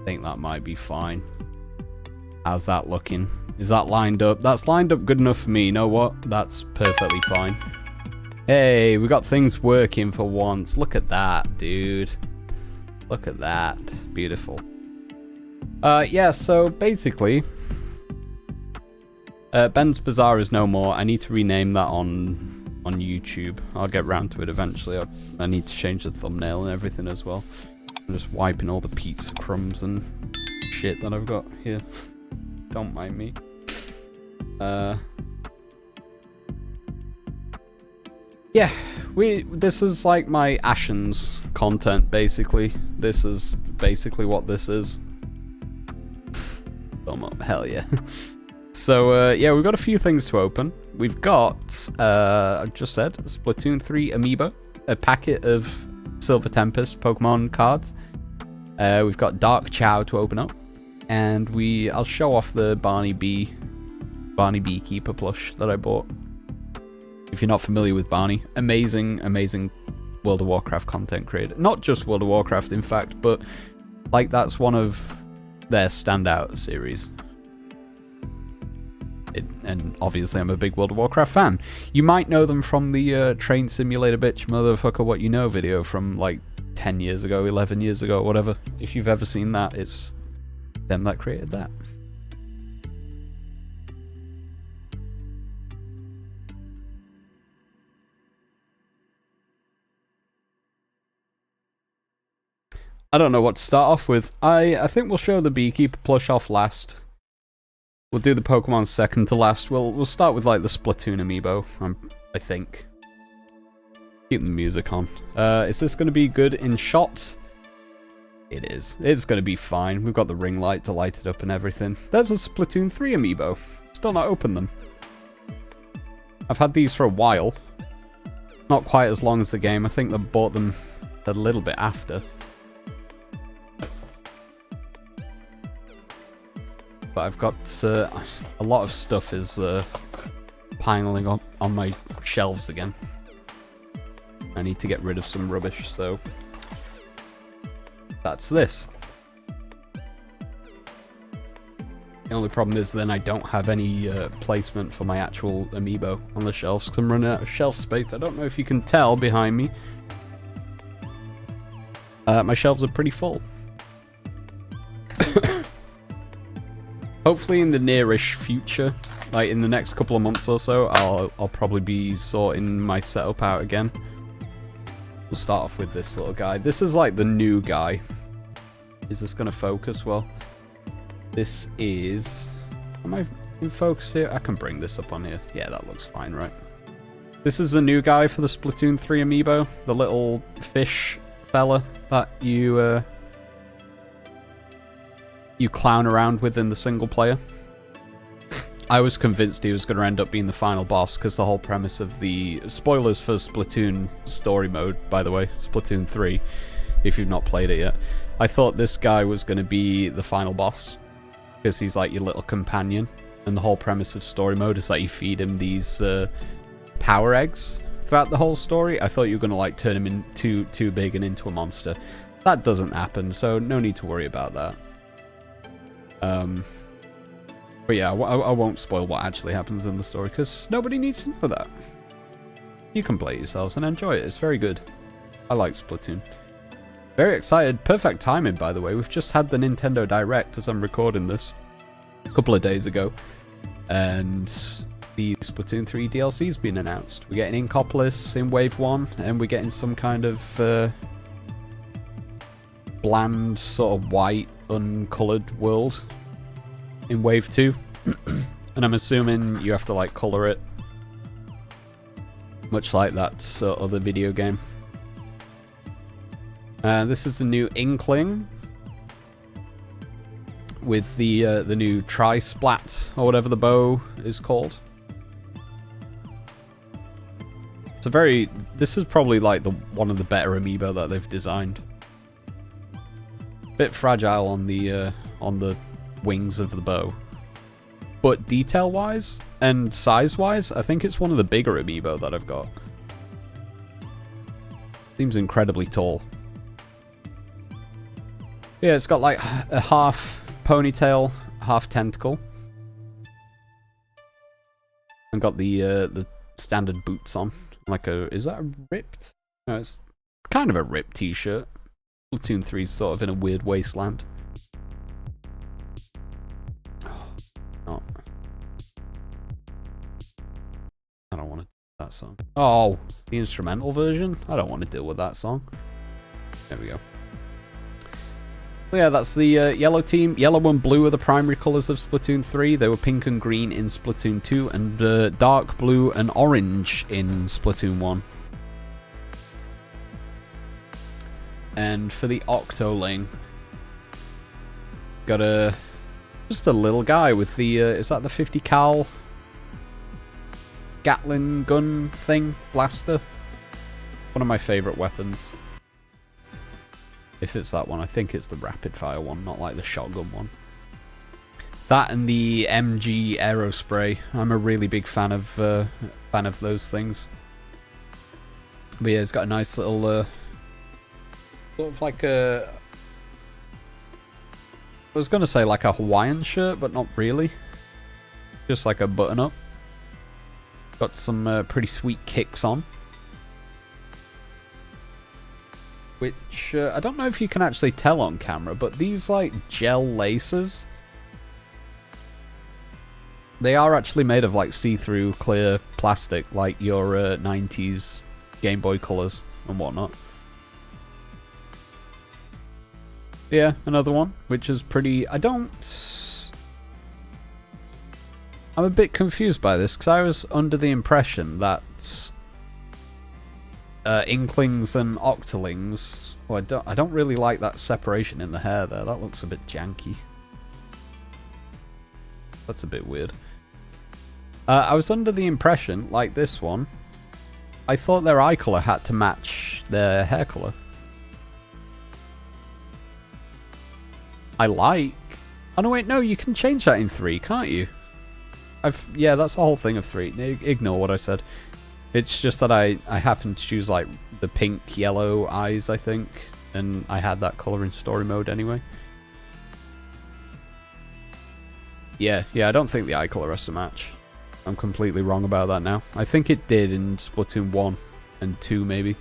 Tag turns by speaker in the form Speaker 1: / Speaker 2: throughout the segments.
Speaker 1: I think that might be fine. How's that looking? Is that lined up? That's lined up good enough for me. You know what? That's perfectly fine. Hey, we got things working for once. Look at that, dude. Look at that. Beautiful. Yeah, so basically, Ben's Bazaar is no more. I need to rename that on YouTube. I'll get round to it eventually. I need to change the thumbnail and everything as well. I'm just wiping all the pizza crumbs and shit that I've got here. Don't mind me. Yeah, this is like my Ashens content, basically. This is basically what this is. Thumb up, hell yeah. So, yeah, we've got a few things to open. We've got, I just said, Splatoon 3 amiibo, a packet of Silver Tempest Pokemon cards. We've got Dark Chao to open up. And I'll show off the Barney Beekeeper plush that I bought. If you're not familiar with Barney, amazing World of Warcraft content creator. Not just World of Warcraft, in fact, but like that's one of their standout series. And obviously I'm a big World of Warcraft fan. You might know them from the Train Simulator Bitch Motherfucker What You Know video from like 10 years ago, 11 years ago, whatever. If you've ever seen that, it's them that created that. I don't know what to start off with. I think we'll show the Beekeeper plush off last. We'll do the Pokemon second to last. We'll start with like the Splatoon amiibo, I think. Keep the music on. Is this going to be good in shot? It is. It's going to be fine. We've got the ring light to light it up and everything. There's a Splatoon 3 amiibo. Still not opened them. I've had these for a while. Not quite as long as the game. I think I bought them a little bit after. But I've got a lot of stuff is piling up on my shelves again. I need to get rid of some rubbish, so that's this. The only problem is then I don't have any placement for my actual amiibo on the shelves because I'm running out of shelf space. I don't know if you can tell behind me. My shelves are pretty full. Hopefully in the nearish future, like in the next couple of months or so, I'll probably be sorting my setup out again. We'll start off with this little guy. This is like the new guy. Is this going to focus well? This is... Am I in focus here? I can bring this up on here. Yeah, that looks fine, right? This is the new guy for the Splatoon 3 amiibo. The little fish fella that you clown around with in the single player. I was convinced he was going to end up being the final boss because the whole premise of the... Spoilers for Splatoon story mode, by the way. Splatoon 3, if you've not played it yet. I thought this guy was going to be the final boss because he's like your little companion. And the whole premise of story mode is that you feed him these power eggs throughout the whole story. I thought you were going to like turn him into too big and into a monster. That doesn't happen, so no need to worry about that. But yeah, I won't spoil what actually happens in the story, because nobody needs to know that. You can play it yourselves and enjoy it, it's very good. I like Splatoon. Very excited, perfect timing by the way, we've just had the Nintendo Direct as I'm recording this, a couple of days ago. And the Splatoon 3 DLC's been announced. We're getting Inkopolis in Wave 1, and we're getting some kind of bland, sort of white, uncoloured world in Wave 2. And I'm assuming you have to like colour it, much like that other video game. This is the new Inkling with the new Tri-Splat or whatever the bow is called. It's a very... This is probably like one of the better amiibo that they've designed. Bit fragile on the wings of the bow, but detail-wise and size-wise, I think it's one of the bigger amiibo that I've got. Seems incredibly tall. Yeah, it's got like a half ponytail, half tentacle. And got the standard boots on. Like is that a ripped? No, it's kind of a ripped t-shirt. Splatoon 3's sort of in a weird wasteland. Oh, I don't want to do that song. Oh, the instrumental version? I don't want to deal with that song. There we go. So yeah, that's the yellow team. Yellow and blue are the primary colours of Splatoon 3. They were pink and green in Splatoon 2, and dark blue and orange in Splatoon 1. And for the Octoling, got just a little guy with the, is that the 50 cal Gatling gun thing? Blaster? One of my favourite weapons. If it's that one, I think it's the rapid fire one, not like the shotgun one. That and the MG Aerospray. I'm a really big fan of those things. But yeah, it's got a nice little sort of like a, I was gonna say like a Hawaiian shirt, but not really. Just like a button up. Got some pretty sweet kicks on. Which, I don't know if you can actually tell on camera, but these, like, gel laces, they are actually made of, like, see-through clear plastic, like your 90s Game Boy Colors and whatnot. Yeah, another one, which is pretty... I'm a bit confused by this, because I was under the impression that... Inklings and Octolings. Well, I don't really like that separation in the hair there. That looks a bit janky. That's a bit weird. I was under the impression, like this one, I thought their eye colour had to match their hair colour. Oh no, wait, no, you can change that in 3, can't you? Yeah, that's the whole thing of 3. Ignore what I said. It's just that I happened to choose, like, the pink, yellow eyes, I think. And I had that colour in story mode anyway. Yeah, I don't think the eye colour has to match. I'm completely wrong about that now. I think it did in Splatoon 1 and 2, maybe.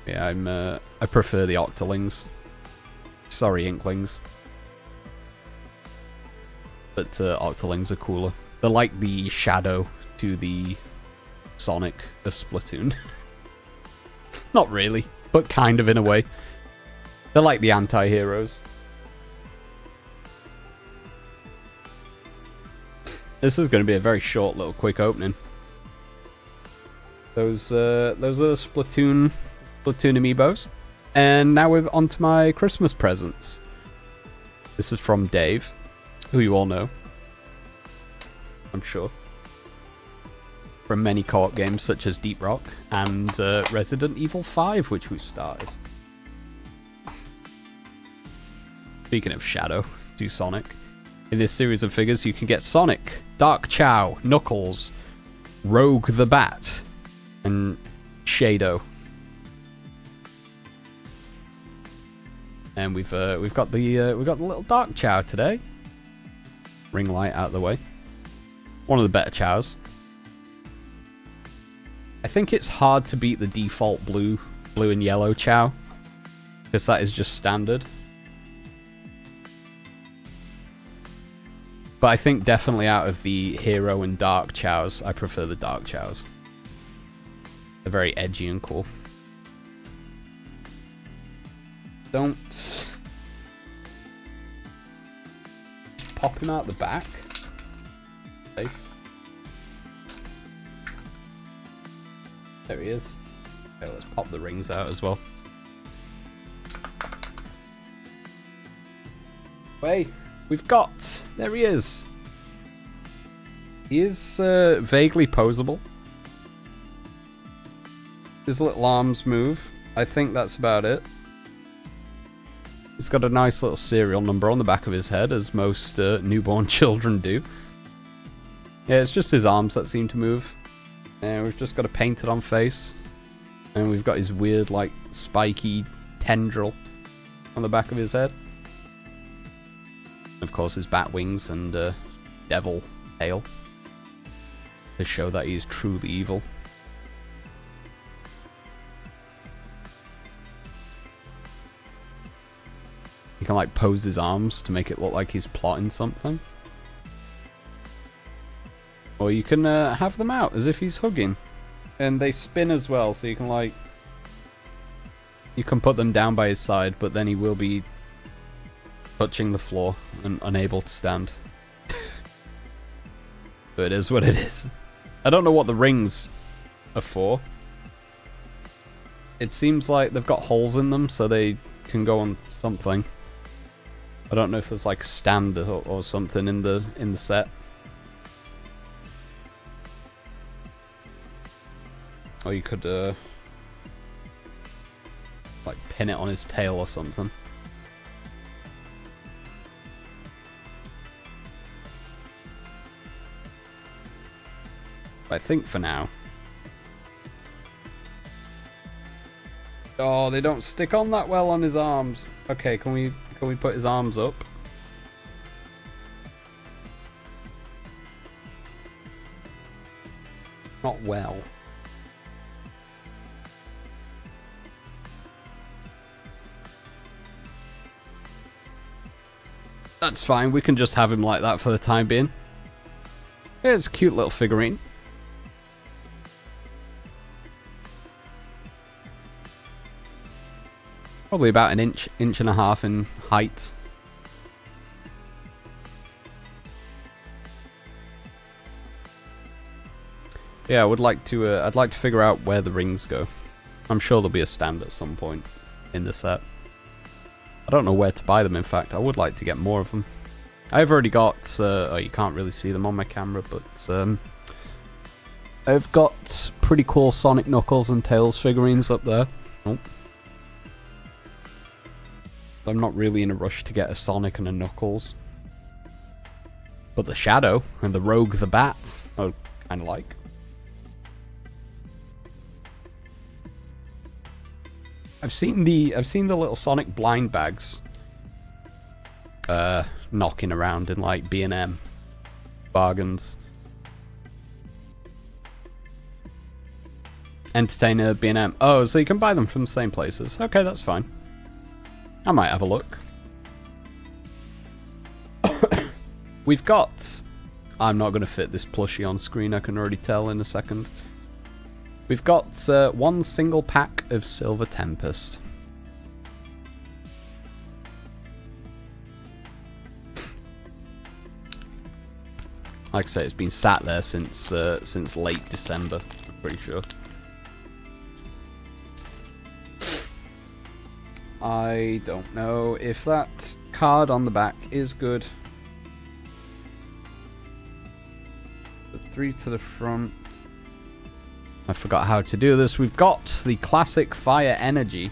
Speaker 1: Yeah, I prefer the Octolings. Sorry, Inklings. But Octolings are cooler. They're like the Shadow to the Sonic of Splatoon. Not really, but kind of in a way. They're like the anti-heroes. This is going to be a very short little quick opening. Those are Splatoon amiibos. And now we're on to my Christmas presents. This is from Dave, who you all know. I'm sure. From many co-op games such as Deep Rock and Resident Evil 5, which we've started. Speaking of Shadow to Sonic, in this series of figures you can get Sonic, Dark Chao, Knuckles, Rogue the Bat, and Shadow. And we've got the little Dark Chao today. Ring light out of the way. One of the better Chaos. I think it's hard to beat the default blue and yellow Chao, because that is just standard. But I think definitely out of the Hero and Dark Chaos, I prefer the Dark Chaos. They're very edgy and cool. Don't pop him out the back. Safe. There he is. Okay, let's pop the rings out as well. Wait, we've got... There he is. He is vaguely posable. His little arms move. I think that's about it. He's got a nice little serial number on the back of his head, as most newborn children do. Yeah, it's just his arms that seem to move. And we've just got a painted on face. And we've got his weird, like, spiky tendril on the back of his head. Of course, his bat wings and devil tail to show that he's truly evil. He can, like, pose his arms to make it look like he's plotting something. Or you can have them out as if he's hugging. And they spin as well, so you can, like... You can put them down by his side, but then he will be touching the floor and unable to stand. But it is what it is. I don't know what the rings are for. It seems like they've got holes in them, so they can go on something. I don't know if there's like a stand or something in the set. Or you could like pin it on his tail or something. But I think for now. Oh, they don't stick on that well on his arms. Okay, can we put his arms up? Not well. That's fine, we can just have him like that for the time being. Yeah, it's a cute little figurine. Probably about an inch and a half in height. Yeah, I would like to. I'd like to figure out where the rings go. I'm sure there'll be a stand at some point in the set. I don't know where to buy them. In fact, I would like to get more of them. I've already got. Oh, you can't really see them on my camera, but I've got pretty cool Sonic, Knuckles, and Tails figurines up there. Oh. I'm not really in a rush to get a Sonic and a Knuckles. But the Shadow and the Rogue the Bat, I kind of like. I've seen the little Sonic blind bags knocking around in like B&M bargains. Entertainer, B&M. Oh, so you can buy them from the same places. Okay, that's fine. I might have a look. We've got... I'm not going to fit this plushie on screen, I can already tell in a second. We've got one single pack of Silver Tempest. Like I say, it's been sat there since late December, I'm pretty sure. I don't know if that card on the back is good. The 3 to the front. I forgot how to do this. We've got the classic Fire Energy.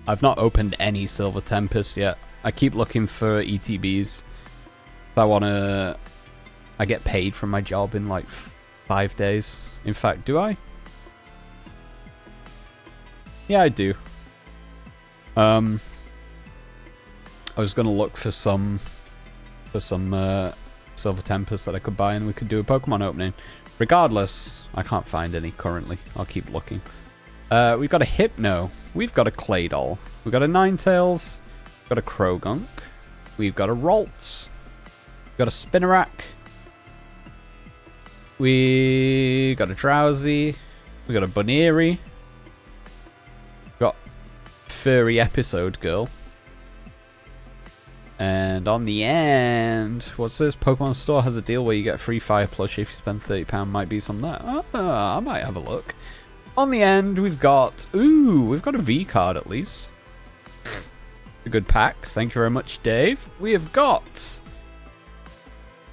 Speaker 1: I've not opened any Silver Tempest yet. I keep looking for ETBs. I get paid from my job in like 5 days. In fact, do I? Yeah, I do. I was gonna look for some Silver Tempest that I could buy, and we could do a Pokemon opening. Regardless, I can't find any currently. I'll keep looking. We've got a Hypno. We've got a Claydol. We've got a Ninetales. We've got a Krogunk. We've got a Ralts. We've got a Spinarak. We got a Drowsy. We got a Buneri. Got Furry Episode Girl. And on the end, what's this? Pokemon Store has a deal where you get a free Fire plush if you spend £30. Might be some there. I might have a look. On the end, we've got... Ooh, we've got a V card at least. A good pack. Thank you very much, Dave. We've got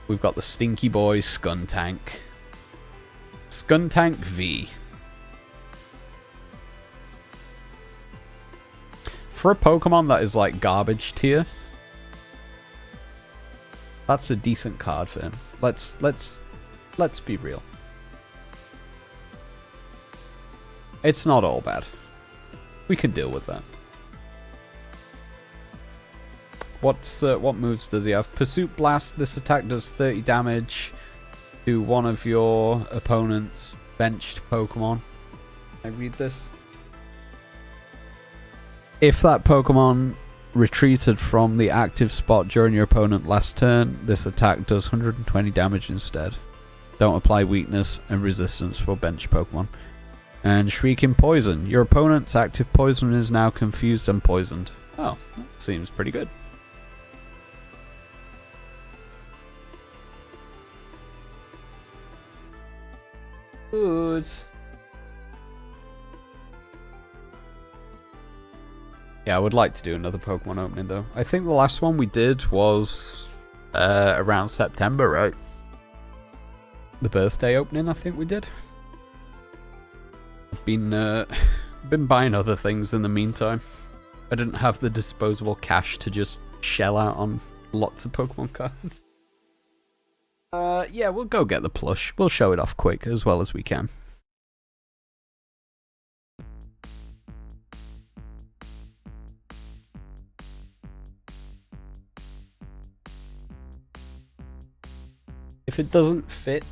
Speaker 1: the Stinky Boy Skuntank. Skuntank V. For a Pokemon that is like garbage tier, that's a decent card for him. Let's be real. It's not all bad. We can deal with that. What moves does he have? Pursuit Blast. This attack does 30 damage to one of your opponent's benched Pokemon. I read this. If that Pokemon retreated from the active spot during your opponent's last turn, this attack does 120 damage instead. Don't apply weakness and resistance for bench Pokemon. And Shrieking Poison. Your opponent's active poison is now confused and poisoned. Oh, that seems pretty good. Good. Yeah, I would like to do another Pokemon opening though. I think the last one we did was around September, right? The birthday opening, I think we did. I've been buying other things in the meantime. I didn't have the disposable cash to just shell out on lots of Pokemon cards. Yeah, we'll go get the plush. We'll show it off quick as well as we can. If it doesn't fit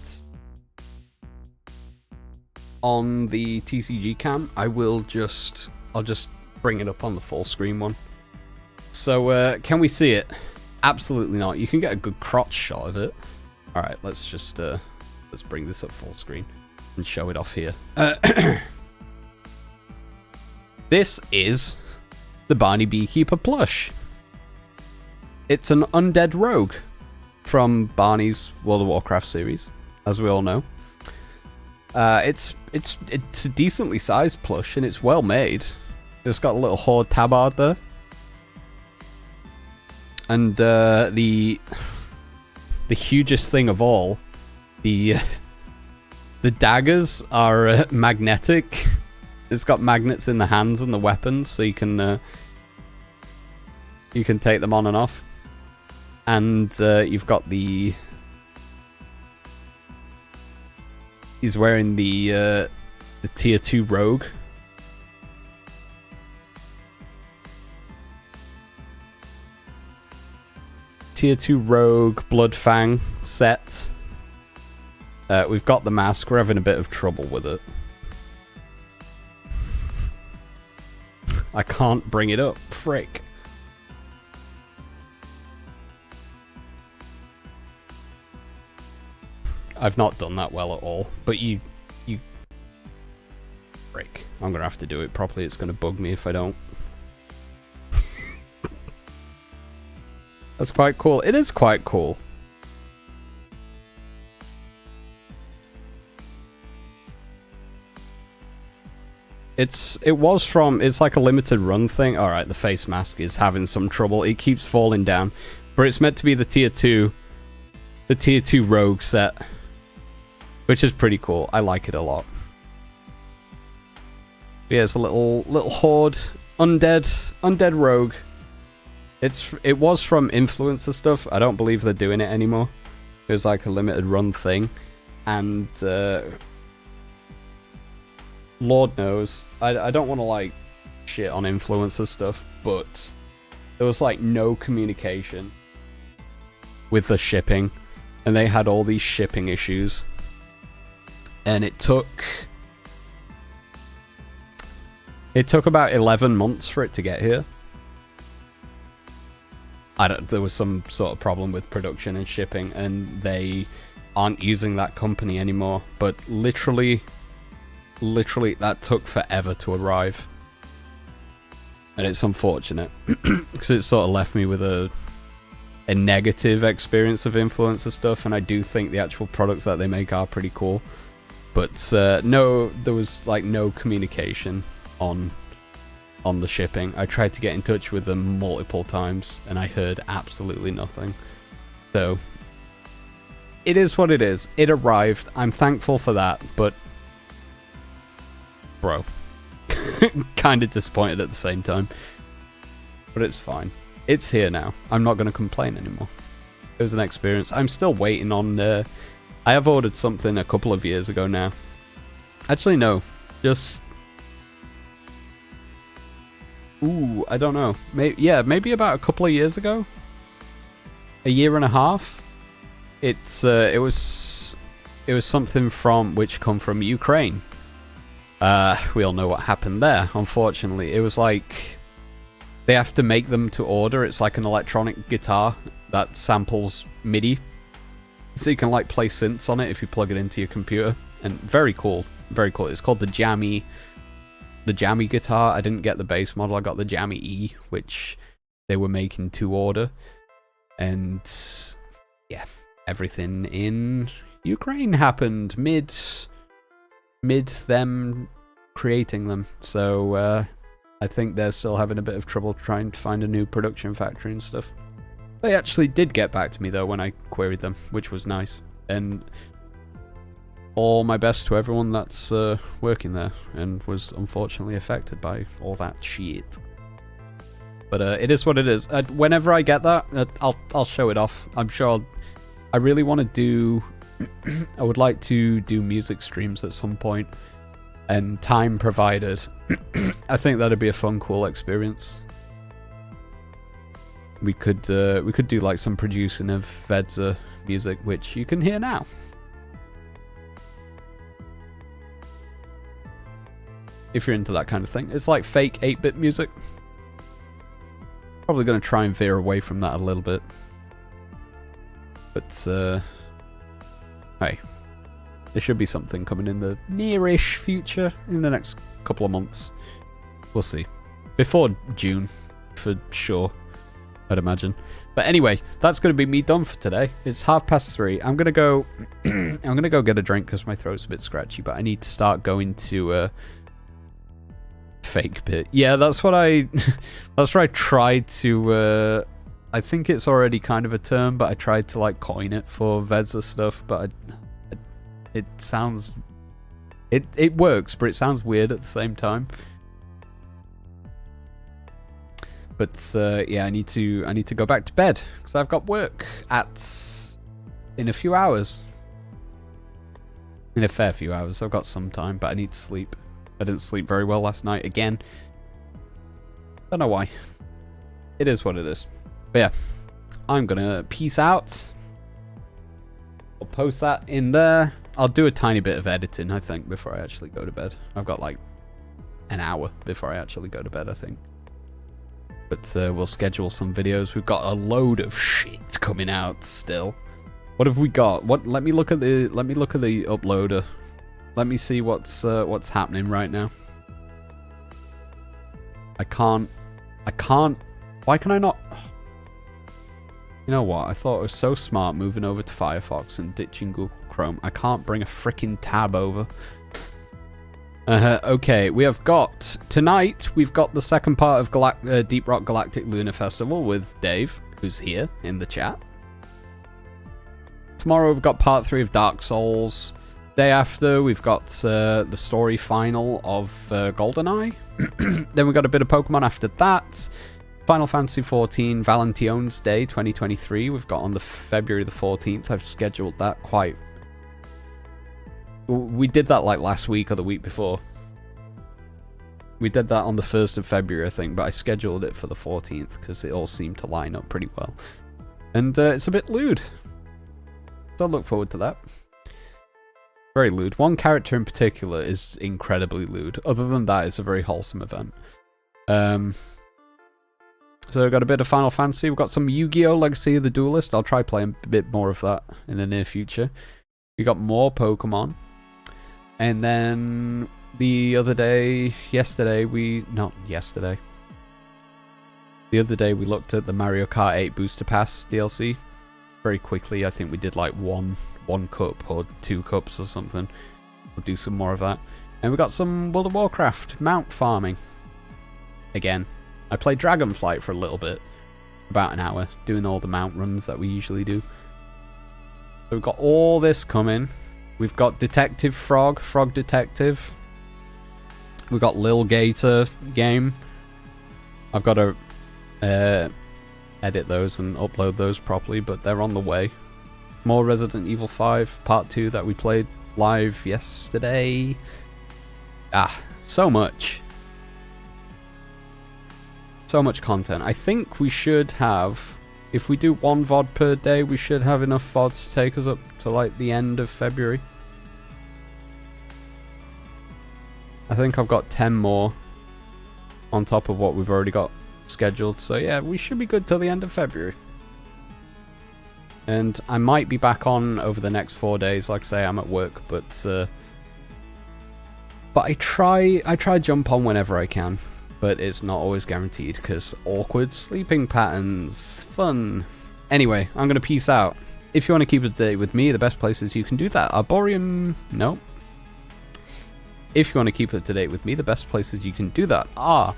Speaker 1: on the TCG cam, I'll just bring it up on the full screen one. So, can we see it? Absolutely not. You can get a good crotch shot of it. Alright, let's bring this up full screen and show it off here. This is the Barney Beekeeper plush. It's an undead rogue from Barney's World of Warcraft series, as we all know. It's a decently sized plush and it's well made. It's got a little Horde tabard there. And the hugest thing of all, the daggers are magnetic. It's got magnets in the hands and the weapons, so you can take them on and off. And you've got the... He's wearing the tier 2 rogue. Tier 2 rogue Bloodfang set. We've got the mask. We're having a bit of trouble with it. I can't bring it up. Frick. I've not done that well at all, but you frick. I'm gonna have to do it properly. It's gonna bug me if I don't. That's quite cool. It is quite cool. It's like a limited run thing. Alright, the face mask is having some trouble. It keeps falling down. But it's meant to be the tier 2 rogue set. Which is pretty cool. I like it a lot. Yeah, it's a little horde undead rogue. It was from influencer stuff. I don't believe they're doing it anymore. It was like a limited run thing, and Lord knows, I don't want to like shit on influencer stuff, but there was like no communication with the shipping, and they had all these shipping issues. And it took about 11 months for it to get here. There was some sort of problem with production and shipping, and they aren't using that company anymore. But literally that took forever to arrive. And it's unfortunate, because it sort of left me with a negative experience of influencer stuff, and I do think the actual products that they make are pretty cool. But no, there was like no communication on the shipping. I tried to get in touch with them multiple times and I heard absolutely nothing. So it is what it is. It arrived. I'm thankful for that, but bro, kind of disappointed at the same time. But it's fine. It's here now. I'm not going to complain anymore. It was an experience. I'm still waiting on I have ordered something a couple of years ago now. Actually, no. Just Ooh, I don't know. Maybe about a couple of years ago. A year and a half. It was something which come from Ukraine. We all know what happened there, unfortunately. It was like they have to make them to order. It's like an electronic guitar that samples MIDI. So you can like play synths on it if you plug it into your computer. And very cool. Very cool. It's called the Jammy guitar. I didn't get the base model. I got the Jammy E, which they were making to order. And yeah, everything in Ukraine happened mid them creating them. So I think they're still having a bit of trouble trying to find a new production factory and stuff. They actually did get back to me though when I queried them, which was nice. And all my best to everyone that's working there and was unfortunately affected by all that shit. But it is what it is. Whenever I get that, I'll show it off. I'm sure I really want to do... I would like to do music streams at some point, and time provided. I think that'd be a fun, cool experience. We could do like some producing of Vedza music, which you can hear now. If you're into that kind of thing. It's like fake 8-bit music. Probably going to try and veer away from that a little bit. But, hey. There should be something coming in the nearish future, in the next couple of months. We'll see. Before June, for sure, I'd imagine. But anyway, that's going to be me done for today. It's 3:30. I'm going to go... I'm going to go get a drink because my throat's a bit scratchy, but I need to start going to... fake bit. Yeah, that's what I tried to I think it's already kind of a term, but I tried to like coin it for Vedza stuff, but it sounds it works, but it sounds weird at the same time. But yeah, I need to go back to bed because I've got work in a few hours. In a fair few hours. I've got some time, but I need to sleep. I didn't sleep very well last night again. Don't know why. It is what it is. But yeah, I'm gonna peace out. I'll post that in there. I'll do a tiny bit of editing, I think, before I actually go to bed. I've got like an hour before I actually go to bed, I think. But we'll schedule some videos. We've got a load of shit coming out still. What have we got? Let me look at the uploader. Let me see what's happening right now. I can't. Why can I not? You know what? I thought it was so smart moving over to Firefox and ditching Google Chrome. I can't bring a freaking tab over. Okay, we have got tonight. We've got the second part of Deep Rock Galactic Lunar Festival with Dave, who's here in the chat. Tomorrow we've got part 3 of Dark Souls. Day after we've got the story final of GoldenEye. Then we've got a bit of Pokemon after that. Final Fantasy XIV Valentine's Day 2023 we've got on the February the 14th. I've scheduled that quite... We did that like last week or the week before. We did that on the 1st of February, I think, but I scheduled it for the 14th because it all seemed to line up pretty well. And it's a bit lewd. So I look forward to that. Very lewd. One character in particular is incredibly lewd. Other than that, it's a very wholesome event. So we've got a bit of Final Fantasy. We've got some Yu-Gi-Oh! Legacy of the Duelist. I'll try playing a bit more of that in the near future. We got more Pokemon. And then the other day, The other day we looked at the Mario Kart 8 Booster Pass DLC. Very quickly, I think we did like one cup or 2 cups or something. We'll do some more of that. And we got some World of Warcraft mount farming. Again, I played Dragonflight for a little bit. About an hour, doing all the mount runs that we usually do. So we've got all this coming. We've got Detective Frog Detective. We've got Lil Gator game. I've got to edit those and upload those properly, but they're on the way. More Resident Evil 5 Part 2 that we played live yesterday. So much. So much content. I think we should have, if we do 1 VOD per day, we should have enough VODs to take us up to like the end of February. I think I've got 10 more on top of what we've already got scheduled. So yeah, we should be good till the end of February. And I might be back on over the next 4 days. Like I say, I'm at work, but I try jump on whenever I can. But it's not always guaranteed, because awkward sleeping patterns. Fun. Anyway, I'm going to peace out. If you want to keep up to date with me, the best places you can do that are Bohreum... No. If you want to keep up to date with me, the best places you can do that are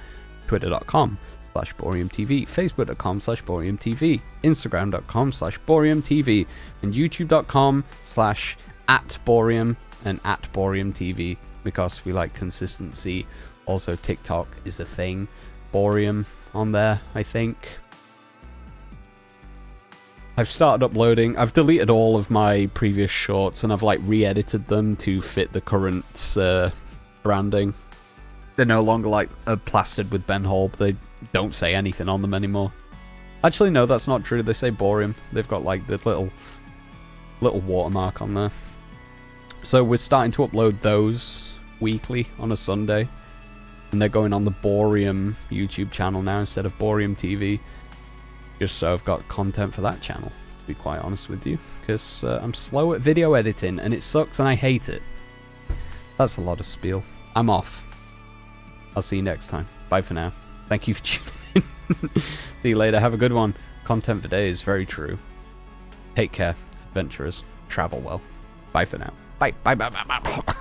Speaker 1: twitter.com/BohreumTV, facebook.com/BohreumTV, instagram.com/BohreumTV, and youtube.com/@Bohreum and @BohreumTV, because we like consistency. Also, TikTok is a thing. Bohreum on there, I think. I've started uploading. I've deleted all of my previous shorts and I've like re-edited them to fit the current branding. They're no longer like plastered with Ben Hall. They don't say anything on them anymore. Actually, no, that's not true. They say Bohreum. They've got like the little watermark on there. So we're starting to upload those weekly on a Sunday. And they're going on the Bohreum YouTube channel now instead of Bohreum TV. Just so I've got content for that channel, to be quite honest with you. Because I'm slow at video editing and it sucks and I hate it. That's a lot of spiel. I'm off. I'll see you next time. Bye for now. Thank you for tuning in. See you later. Have a good one. Content for day is very true. Take care, adventurers. Travel well. Bye for now. Bye. Bye. Bye. Bye. Bye.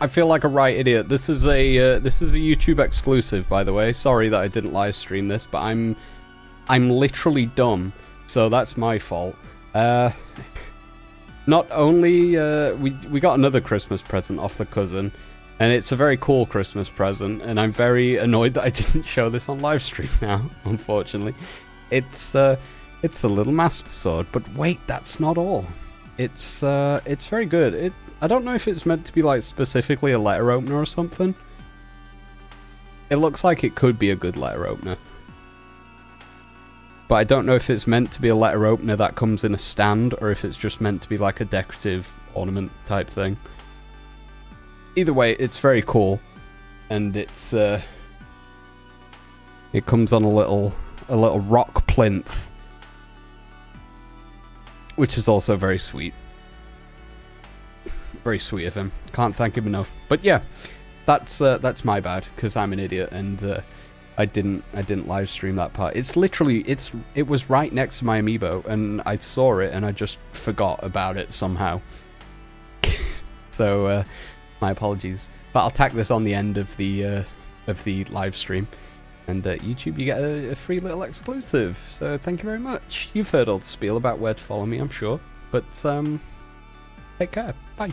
Speaker 1: I feel like a right idiot. This is a YouTube exclusive, by the way. Sorry that I didn't live stream this, but I'm literally dumb, so that's my fault. Not only we got another Christmas present off the cousin, and it's a very cool Christmas present, and I'm very annoyed that I didn't show this on live stream now. Unfortunately, it's a little master sword, but wait, that's not all. It's very good. I don't know if it's meant to be like specifically a letter opener or something. It looks like it could be a good letter opener. But I don't know if it's meant to be a letter opener that comes in a stand, or if it's just meant to be like a decorative ornament type thing. Either way, it's very cool. And it comes on a little rock plinth, which is also very sweet. Very sweet of him. Can't thank him enough. But yeah, that's my bad, because I'm an idiot and I didn't live stream that part. It's literally it was right next to my amiibo and I saw it and I just forgot about it somehow. So my apologies. But I'll tack this on the end of the live stream. And YouTube, you get a free little exclusive. So thank you very much. You've heard all the spiel about where to follow me, I'm sure. But take care. Bye.